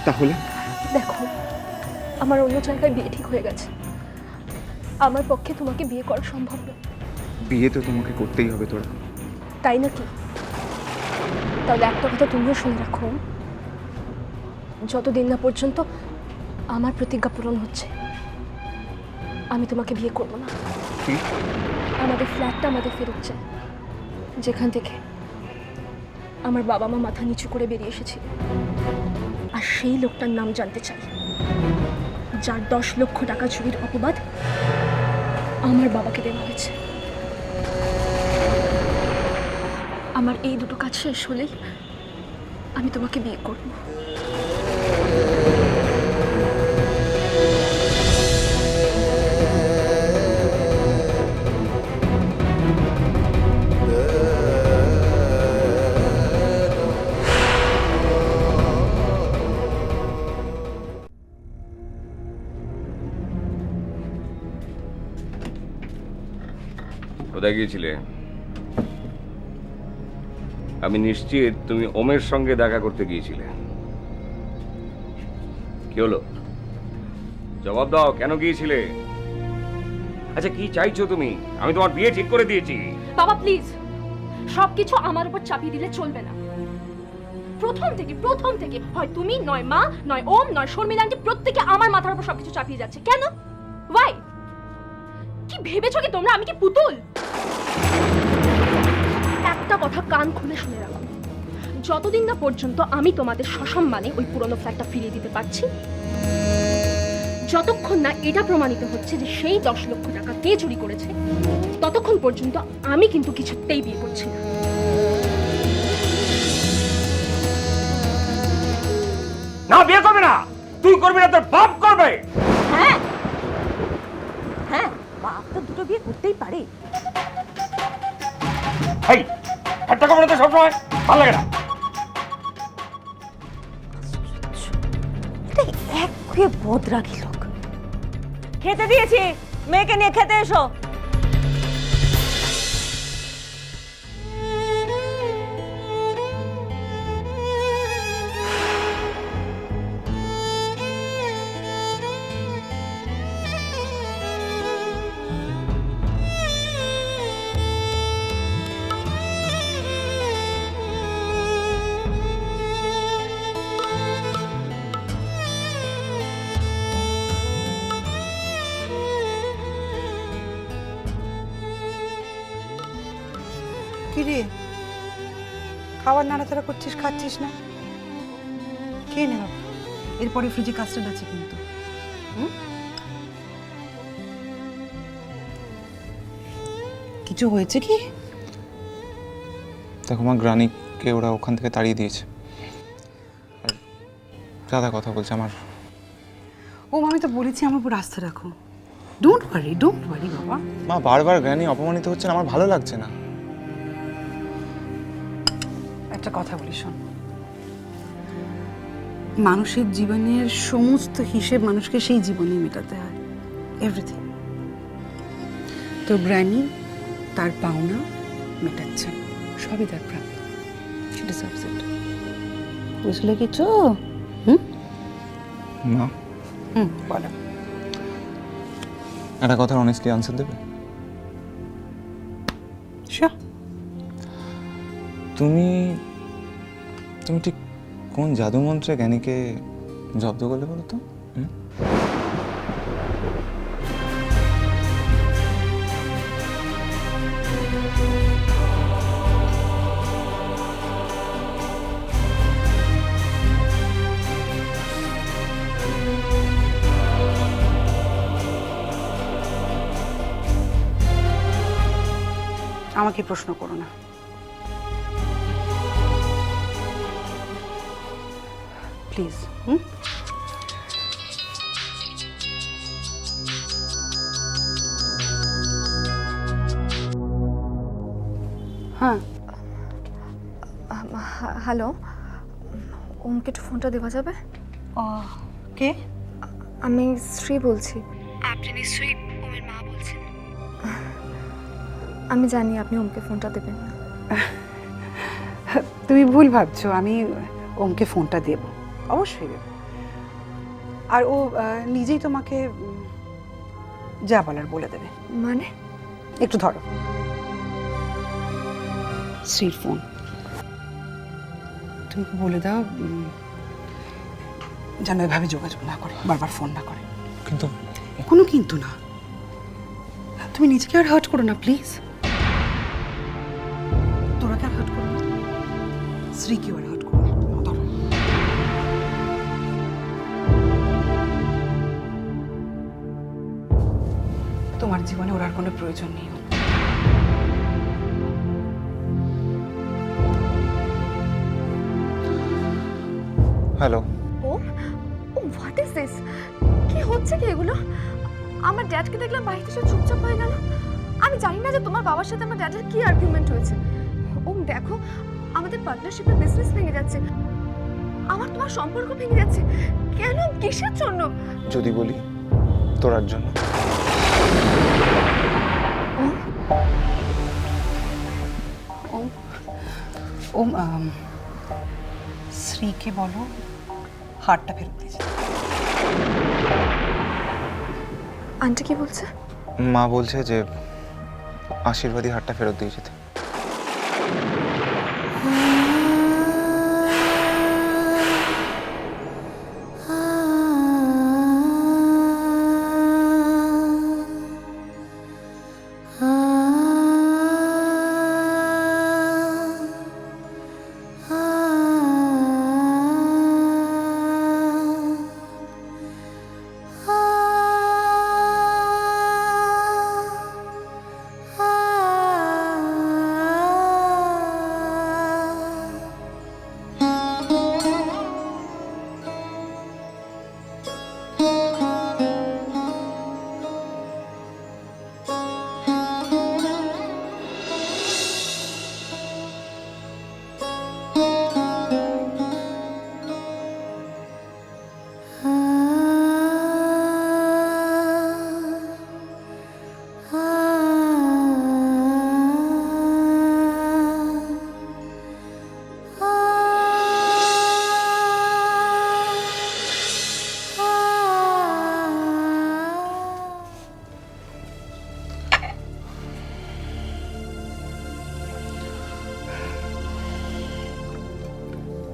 তাহলে দেখো, আমার অন্য জায়গায় বিয়ে ঠিক হয়ে গেছে। আমার পক্ষে তোমাকে বিয়ে করা সম্ভব নয়। বিয়ে তো তোমাকে করতেই হবে তোরা। তাই নাকি? তাহলে একটা কথা তুমিও শুনে রাখো, যতদিন না পর্যন্ত আমার প্রতিজ্ঞা পূরণ হচ্ছে আমি তোমাকে বিয়ে করব না। কি? আমাদের ফ্ল্যাটটা আমাদের ফেরত চাই, যেখান থেকে আমার বাবা মা মাথা নিচু করে বেরিয়ে এসেছিল। আর সেই লোকটার নাম জানতে চাই, যার 10 লক্ষ টাকা চুরির অপবাদ আমার বাবাকে দেওয়া হয়েছে। আমার এই দুটো কাজ শেষ হলেই আমি তোমাকে বিয়ে করব। কোথায় গিয়েছিলে? আমি নিশ্চিত তুমি ওমের সঙ্গে দেখা করতে গিয়েছিলে। কি হলো? জবাব দাও, কেন গিয়েছিলে? আচ্ছা, কি চাইছো তুমি? আমি তোমার বিয়ে ঠিক করে দিয়েছি। বাবা প্লিজ, সবকিছু আমার উপর চাপিয়ে দিলে চলবে না। প্রথম থেকে হয় তুমি, নয় মা, নয় ওম, নয় শর্মিলা আন্টি, প্রত্যেকে আমার মাথার উপর সবকিছু চাপিয়ে যাচ্ছে। কেন? ওয়াই? কি ভেবেছো কি তোমরা আমি কি পুতুল? একটা কথা কান খুলে শুনে রাখো, যতদিন না পর্যন্ত আমি তোমাদের সসম্মানে ওই পুরনো ফ্ল্যাটটা ফিরিয়ে দিতে পারছি, যতক্ষণ না এটা প্রমাণিত হচ্ছে যে সেই 10 লক্ষ টাকা কে চুরি করেছে, ততক্ষণ পর্যন্ত আমি কিন্তু কিছুতেই বিয়ে করছি না। না, বিয়ে করবে না। তুই করবি না, তোর বাপ করবে। হ্যাঁ হ্যাঁ, বাপ তো দুটো বিয়ে করতেই পারে। এই ঠাট্টা করবে না তো সবসময়, ভালো লাগে না। এক হয়ে বদরাগী লোক। খেতে দিয়েছি, মেয়েকে নিয়ে খেতে এসো। কিরে, খাবার নাড়াচাড়া করছিস, খাচ্ছিস না? খেয়ে নে বাবা, এরপরে ফ্রিজে কাস্টার্ড আছে কিন্তু। কিছু হয়েছে কি? দেখো মা, গ্রানিকে ওরা ওখান থেকে তাড়িয়ে দিয়েছে। আর দাদা কথা বলছে আমার। ও আমি তো বলেছি আমার উপর আস্থা রাখো। ডোন্ট ওয়ারি বাবা। মা, বারবার গ্রানি অপমানিত হচ্ছেন, আমার ভালো লাগছে না। একটা কথা বলি শোন, মানুষের জীবনের সমস্ত হিসেব মানুষকে সেই জীবনেই মেটাতে হয়, এভরিথিং। তো গ্র্যানি তার পাওনা মেটাচ্ছেন, সবই তার প্রাপ্য। She deserves it. বুঝলে কিছু? মা, বলো। একটা কথার অনেস্টলি আনসার দেবে? Sure. তুমি ঠিক কোন জাদুমন্ত্রে জ্ঞানীকে জব্দ করলে বলো তো? আমাকে প্রশ্ন করো না। প্লিজ। হ্যাঁ, হ্যালো, ওমকে একটু ফোনটা দেওয়া যাবে? কে? আমি শ্রী বলছি। আপনি নিশ্চয়ই ওমের মা বলছেন। আমি জানি আপনি ওমকে ফোনটা দেবেন না। তুমি ভুল ভাবছো, আমি ওমকে ফোনটা দেব, অবশ্যই দেব। আর ও নিজেই তোমাকে যা বলার বলে দেবে। মানে একটু ধরো শ্রীর ফোন, তুমি কি বলে দাও যেন এভাবে যোগাযোগ না করে, বারবার ফোন না করে। কিন্তু কোনো কিন্তু না, তুমি নিজেকে আর হার্ট করো না প্লিজ। তোরা কে আর হার্ট করো না, শ্রীকেও আর হার্ট করো না। ধরো তোমার জীবনে ওর আর কোনো প্রয়োজন নেই। Hello, oh oh what is this? কি হচ্ছে কি এগুলো? আমার ড্যাডকে দেখলাম বাড়িতে এসে চুপচাপ হয়ে গেল। আমি জানি না যে তোমার বাবার সাথে আমার ড্যাডের কি আর্গুমেন্ট হয়েছে। ও দেখো, আমাদের পার্টনারশিপে বিজনেস ভেঙে যাচ্ছে, আমার তোমার সম্পর্ক ভেঙে যাচ্ছে। কেন, কিসের জন্য? যদি বলি তোরার জন্য। ও শ্রীকে বলো হারটা ফেরত দিয়েছে। আন্টি কি বলছে? মা বলছে যে আশীর্বাদী হারটা ফেরত দিয়ে যেতে।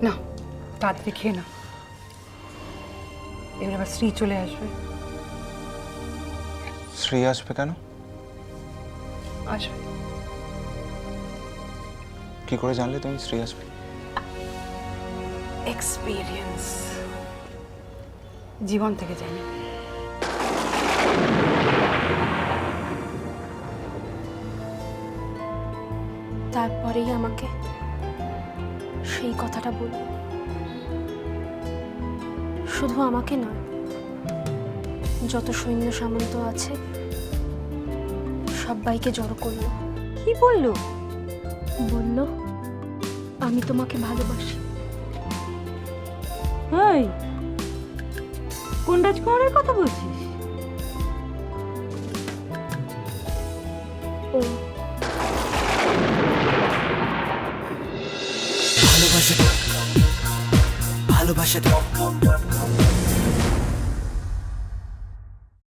না তাড়াতাড়ি খেয়ে না, এবার আবার শ্রী চলে আসবে। শ্রী আসবে কেন? আসবে। কি করে জানলে তুমি শ্রী আসবে? এক্সপিরিয়েন্স, জীবন থেকে জানি। তারপরেই আমাকে সেই কথাটা বলল। শুধু আমাকে নয়, যত সৈন্য সামন্ত আছে সবাইকে জড়ো করলো। কি বললো? বলল আমি তোমাকে ভালোবাসি। এই কোন রাজকুমারের কথা বলছিস? ও ভালোবাসা ভালোবাসা